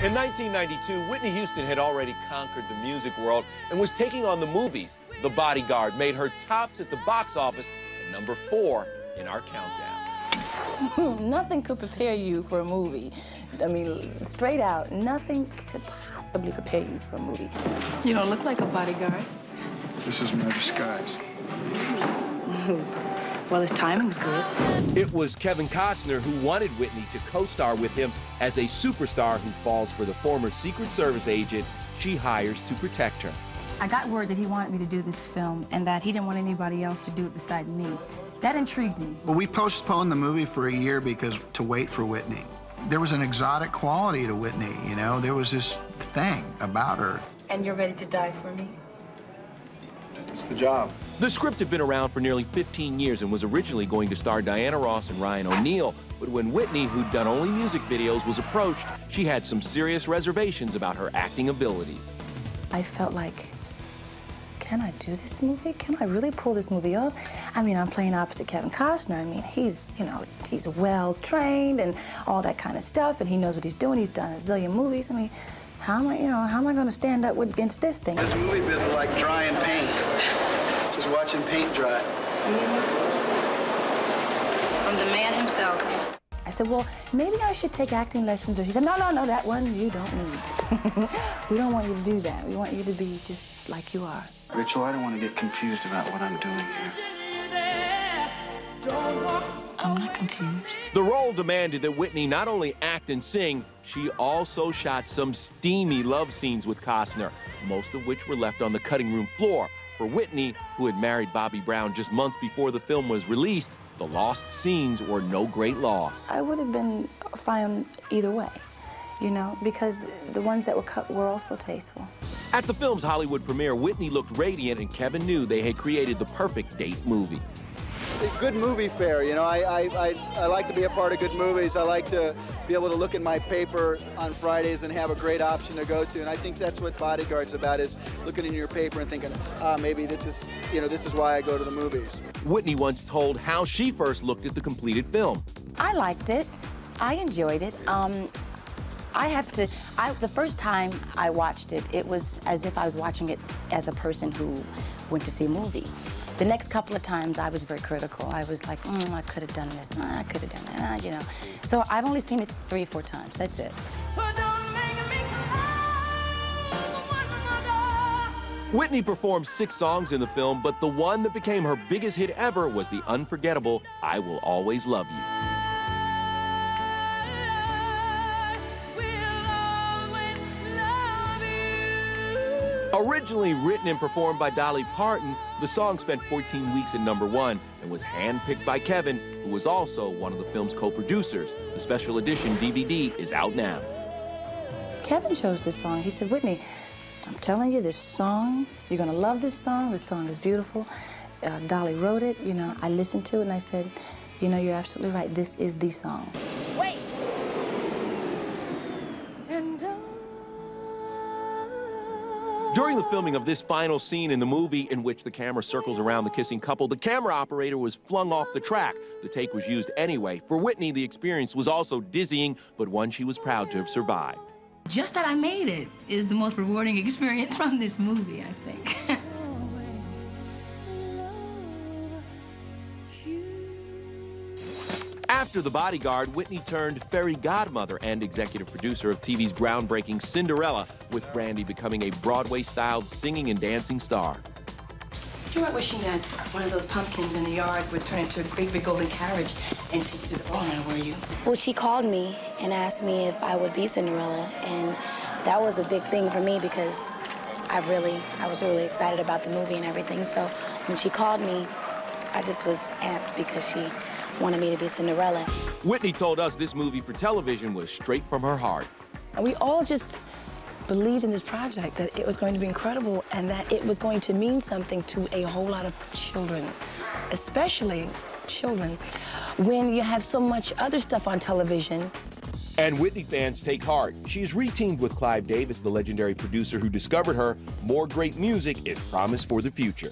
In 1992, Whitney Houston had already conquered the music world and was taking on the movies. The Bodyguard made her tops at the box office at number 4 in our countdown. Nothing could prepare you for a movie. I mean, straight out, nothing could possibly prepare you for a movie. You don't look like a bodyguard. This is my disguise. Well, his timing's good. It was Kevin Costner who wanted Whitney to co-star with him as a superstar who falls for the former Secret Service agent she hires to protect her. I got word that he wanted me to do this film and that he didn't want anybody else to do it beside me. That intrigued me. Well, we postponed the movie for a year because to wait for Whitney. There was an exotic quality to Whitney, you know? There was this thing about her. And you're ready to die for me? It's the job. The script had been around for nearly 15 years and was originally going to star Diana Ross and Ryan O'Neal. But when Whitney, who'd done only music videos, was approached, she had some serious reservations about her acting ability. I felt like, can I do this movie? Can I really pull this movie off? I mean, I'm playing opposite Kevin Costner. I mean, he's, you know, he's well-trained and all that kind of stuff, and he knows what he's doing. He's done a zillion movies. I mean, how am I going to stand up against this thing? This movie business is like drying paint. Just watching paint dry. From the man himself. I said, well, maybe I should take acting lessons. Or she said, no, that one you don't need. We don't want you to do that. We want you to be just like you are. Rachel, I don't want to get confused about what I'm doing here. I'm not confused. The role demanded that Whitney not only act and sing, she also shot some steamy love scenes with Costner, most of which were left on the cutting room floor. For Whitney, who had married Bobby Brown just months before the film was released, the lost scenes were no great loss. I would have been fine either way, you know, because the ones that were cut were also tasteful. At the film's Hollywood premiere, Whitney looked radiant, and Kevin knew they had created the perfect date movie. A good movie fare, you know, I like to be a part of good movies. I like to be able to look at my paper on Fridays and have a great option to go to, and I think that's what Bodyguard's about, is looking in your paper and thinking, maybe this is, you know, this is why I go to the movies. Whitney once told how she first looked at the completed film. I liked it. I enjoyed it. The first time I watched it, it was as if I was watching it as a person who went to see a movie. The next couple of times, I was very critical. I was like, I could have done this, I could have done that, you know. So I've only seen it 3 or 4 times, that's it. Whitney performed 6 songs in the film, but the one that became her biggest hit ever was the unforgettable I Will Always Love You. Originally written and performed by Dolly Parton, the song spent 14 weeks at #1 and was handpicked by Kevin, who was also one of the film's co-producers. The special edition DVD is out now. Kevin chose this song. He said, Whitney, I'm telling you, this song, you're going to love this song. This song is beautiful. Dolly wrote it. You know, I listened to it and I said, you know, you're absolutely right. This is the song. Wait. During the filming of this final scene in the movie, in which the camera circles around the kissing couple, the camera operator was flung off the track. The take was used anyway. For Whitney, the experience was also dizzying, but one she was proud to have survived. Just that I made it is the most rewarding experience from this movie, I think. After The Bodyguard, Whitney turned fairy godmother and executive producer of TV's groundbreaking Cinderella, with Brandy becoming a Broadway-styled singing and dancing star. You weren't wishing that one of those pumpkins in the yard would turn into a great big golden carriage and take you to the ball now, were you? Well, she called me and asked me if I would be Cinderella, and that was a big thing for me because I was really excited about the movie and everything. So when she called me, I just was amped because she wanted me to be Cinderella. Whitney told us this movie for television was straight from her heart. And we all just believed in this project, that it was going to be incredible and that it was going to mean something to a whole lot of children, especially children, when you have so much other stuff on television. And Whitney fans take heart. She's re-teamed with Clive Davis, the legendary producer who discovered her. More great music is promised for the future.